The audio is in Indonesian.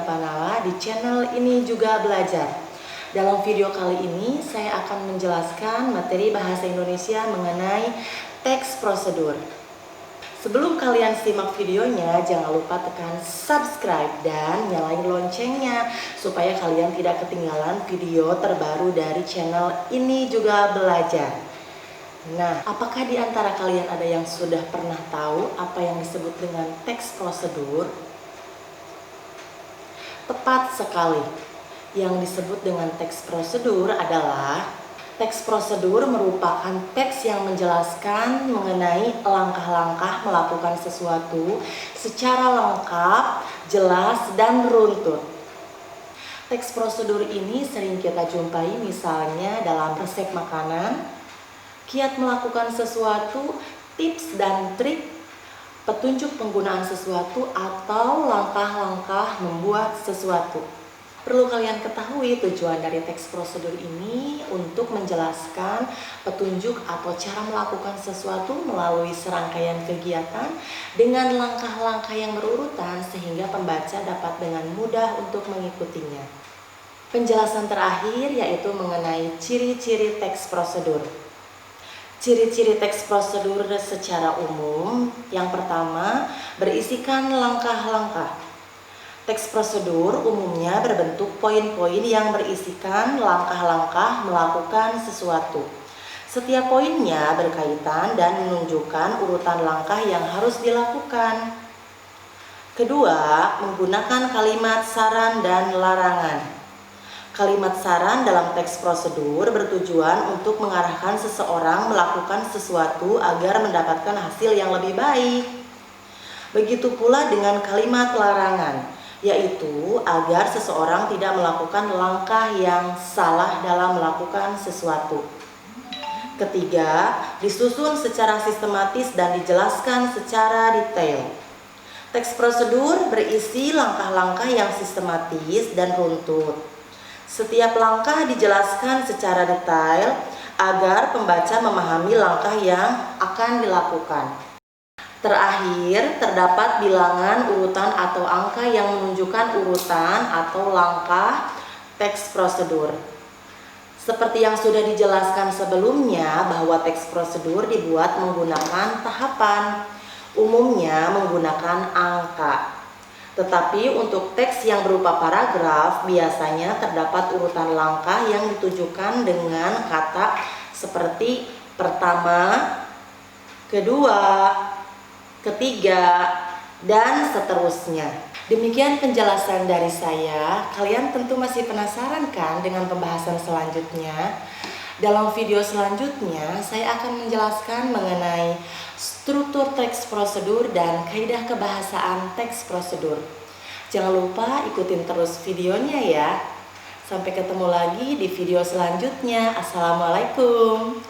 Gina Panala di channel Ini Juga Belajar. Dalam video kali ini saya akan menjelaskan materi bahasa Indonesia mengenai teks prosedur. Sebelum kalian simak videonya, jangan lupa tekan subscribe dan nyalain loncengnya supaya kalian tidak ketinggalan video terbaru dari channel Ini Juga Belajar. Nah, apakah di antara kalian ada yang sudah pernah tahu apa yang disebut dengan teks prosedur? Tepat sekali. Yang disebut dengan teks prosedur adalah teks prosedur merupakan teks yang menjelaskan mengenai langkah-langkah melakukan sesuatu secara lengkap, jelas, dan runtut. Teks prosedur ini sering kita jumpai misalnya dalam resep makanan, kiat melakukan sesuatu, tips dan trik, petunjuk penggunaan sesuatu, atau langkah-langkah membuat sesuatu. Perlu kalian ketahui tujuan dari teks prosedur ini untuk menjelaskan petunjuk atau cara melakukan sesuatu melalui serangkaian kegiatan dengan langkah-langkah yang berurutan sehingga pembaca dapat dengan mudah untuk mengikutinya. Penjelasan terakhir yaitu mengenai ciri-ciri teks prosedur. Ciri-ciri teks prosedur secara umum, yang pertama berisikan langkah-langkah. Teks prosedur umumnya berbentuk poin-poin yang berisikan langkah-langkah melakukan sesuatu. Setiap poinnya berkaitan dan menunjukkan urutan langkah yang harus dilakukan. Kedua, menggunakan kalimat saran dan larangan. Kalimat saran dalam teks prosedur bertujuan untuk mengarahkan seseorang melakukan sesuatu agar mendapatkan hasil yang lebih baik. Begitu pula dengan kalimat larangan, yaitu agar seseorang tidak melakukan langkah yang salah dalam melakukan sesuatu. Ketiga, disusun secara sistematis dan dijelaskan secara detail. Teks prosedur berisi langkah-langkah yang sistematis dan runtut. Setiap langkah dijelaskan secara detail agar pembaca memahami langkah yang akan dilakukan. Terakhir, terdapat bilangan urutan atau angka yang menunjukkan urutan atau langkah teks prosedur. Seperti yang sudah dijelaskan sebelumnya bahwa teks prosedur dibuat menggunakan tahapan, umumnya menggunakan angka. Tetapi untuk teks yang berupa paragraf biasanya terdapat urutan langkah yang ditujukan dengan kata seperti pertama, kedua, ketiga, dan seterusnya. Demikian penjelasan dari saya. Kalian tentu masih penasaran kan dengan pembahasan selanjutnya? Dalam video selanjutnya, saya akan menjelaskan mengenai struktur teks prosedur dan kaidah kebahasaan teks prosedur. Jangan lupa ikutin terus videonya ya. Sampai ketemu lagi di video selanjutnya. Assalamualaikum.